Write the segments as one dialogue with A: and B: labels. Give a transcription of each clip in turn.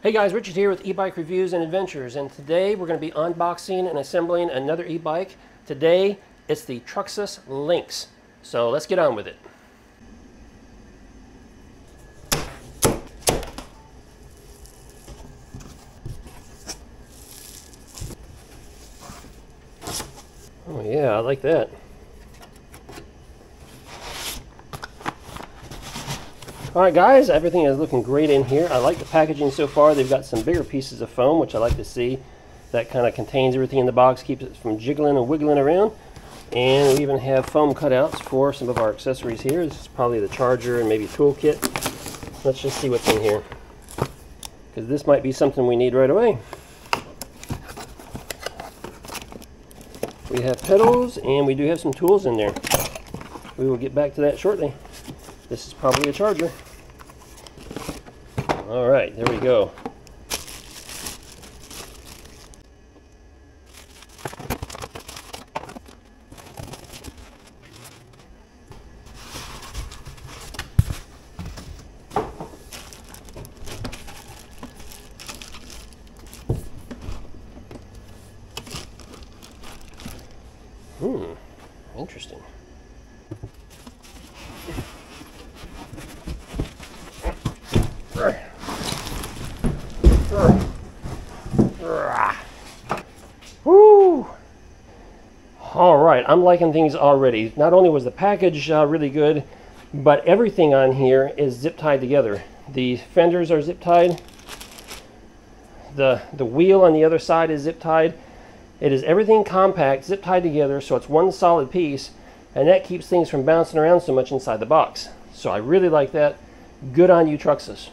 A: Hey guys, Richard here with e-bike reviews and adventures, and today we're going to be unboxing and assembling another e-bike. Today it's the Troxus Lynx. So let's get on with it. Oh yeah, I like that. Alright guys, everything is looking great in here. I like the packaging so far. They've got some bigger pieces of foam, which I like to see. That kind of contains everything in the box, keeps it from jiggling and wiggling around. And we even have foam cutouts for some of our accessories here. This is probably the charger and maybe toolkit. Let's just see what's in here, because this might be something we need right away. We have pedals and we do have some tools in there. We will get back to that shortly. This is probably a charger. All right, there we go. Interesting. Woo! All right, I'm liking things already. Not only was the package really good, but everything on here is zip tied together. The fenders are zip tied. The wheel on the other side is zip tied. It is everything compact, zip tied together, so it's one solid piece, and that keeps things from bouncing around so much inside the box. So I really like that. Good on you, Troxus.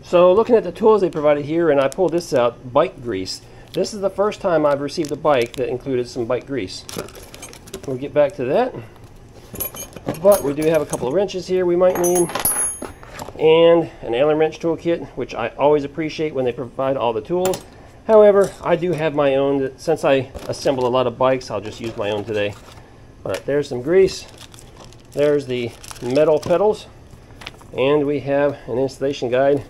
A: So looking at the tools they provided here, and I pulled this out, bike grease. This is the first time I've received a bike that included some bike grease. We'll get back to that. But we do have a couple of wrenches here we might need, and an Allen wrench toolkit, which I always appreciate when they provide all the tools. However, I do have my own. Since I assemble a lot of bikes, I'll just use my own today. But there's some grease. There's the metal pedals, and we have an installation guide,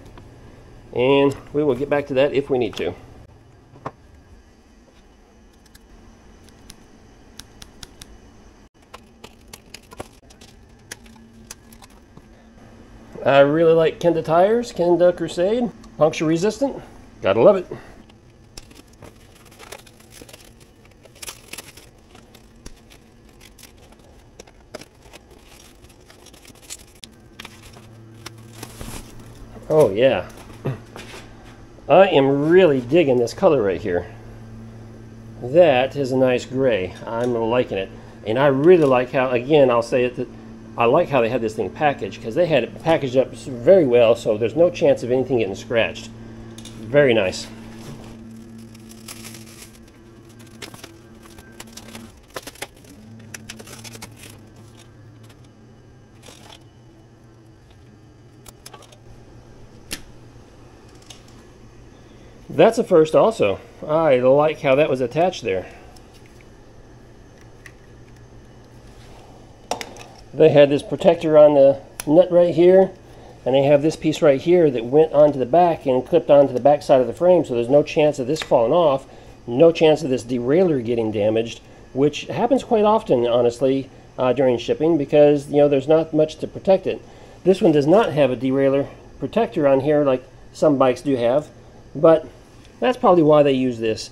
A: and we will get back to that if we need to. I really like Kenda tires, Kenda Crusade, puncture resistant, gotta love it. Oh yeah, I am really digging this color right here. That is a nice gray. I'm liking it, and I really like how, again, I'll say it, that I like how they had this thing packaged, because they had it packaged up very well, so there's no chance of anything getting scratched. Very nice. That's a first also. I like how that was attached there. They had this protector on the nut right here, and they have this piece right here that went onto the back and clipped onto the back side of the frame, so there's no chance of this falling off, no chance of this derailleur getting damaged, which happens quite often, honestly, during shipping, because there's not much to protect it. This one does not have a derailleur protector on here like some bikes do have, but that's probably why they use this.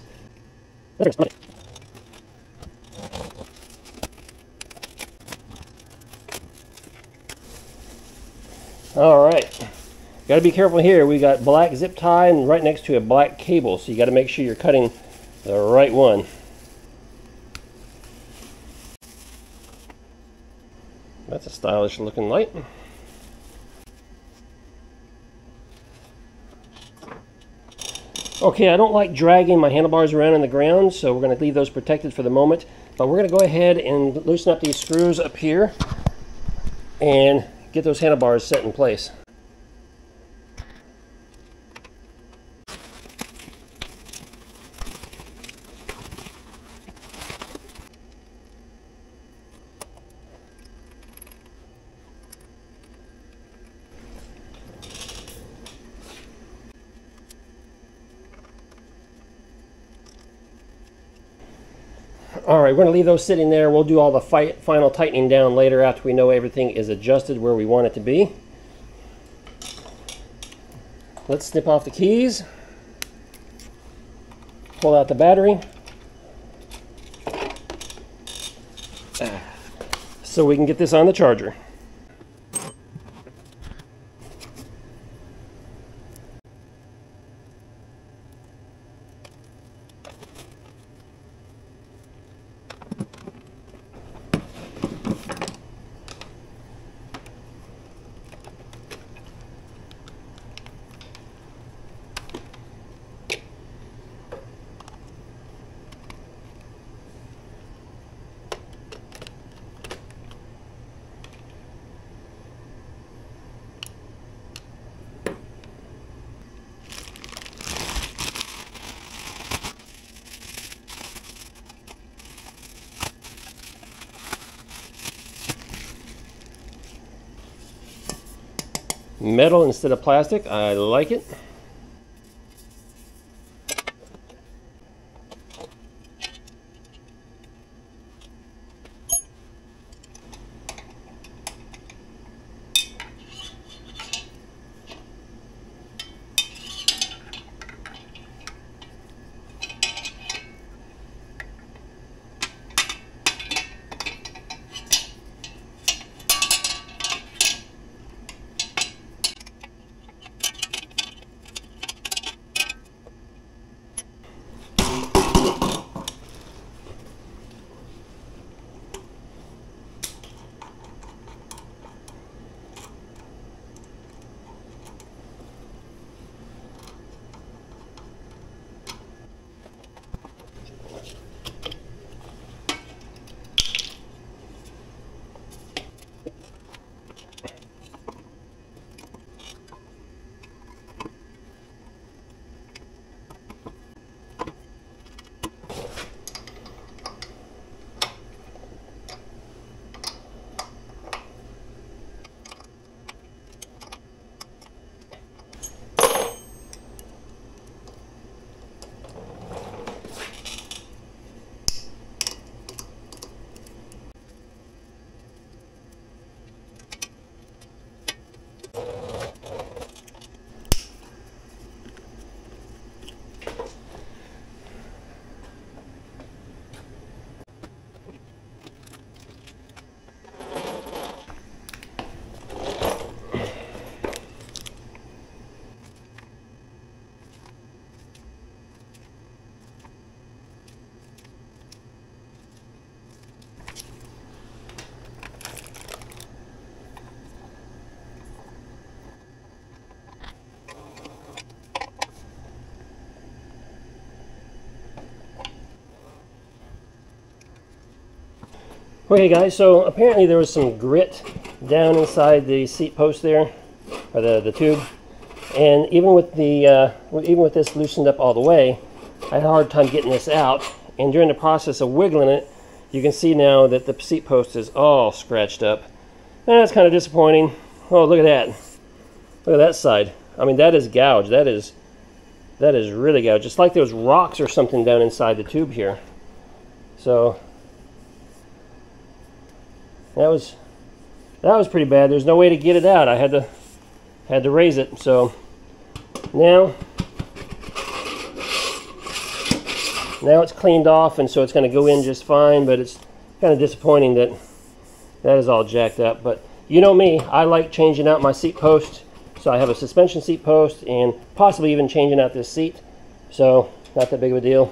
A: Alright, got to be careful here. We got black zip tie and right next to a black cable, so you got to make sure you're cutting the right one. That's a stylish looking light. Okay, I don't like dragging my handlebars around on the ground, so we're going to leave those protected for the moment. But we're going to go ahead and loosen up these screws up here and get those handlebars set in place. All right, we're gonna leave those sitting there. We'll do all the final tightening down later after we know everything is adjusted where we want it to be. Let's snip off the keys. Pull out the battery. So we can get this on the charger. Metal instead of plastic, I like it. Okay guys, so apparently there was some grit down inside the seat post there, or the tube, and even with this loosened up all the way, I had a hard time getting this out. And during the process of wiggling it, you can see now that the seat post is all scratched up, and that's kind of disappointing. Oh, look at that! Look at that side. I mean, that is gouged. That is really gouged. Just like those rocks or something down inside the tube here. So that was pretty bad. There's no way to get it out. I had to raise it. So now it's cleaned off, and so it's going to go in just fine. But it's kind of disappointing that that is all jacked up. But you know me, I like changing out my seat post. So I have a suspension seat post, and possibly even changing out this seat. So not that big of a deal.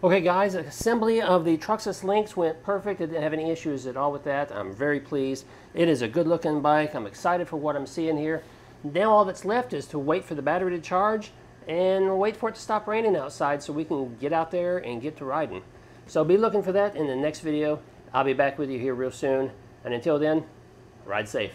A: Okay guys, assembly of the Troxus Lynx went perfect. I didn't have any issues at all with that. I'm very pleased. It is a good looking bike. I'm excited for what I'm seeing here. Now all that's left is to wait for the battery to charge and wait for it to stop raining outside so we can get out there and get to riding. So be looking for that in the next video. I'll be back with you here real soon. And until then, ride safe.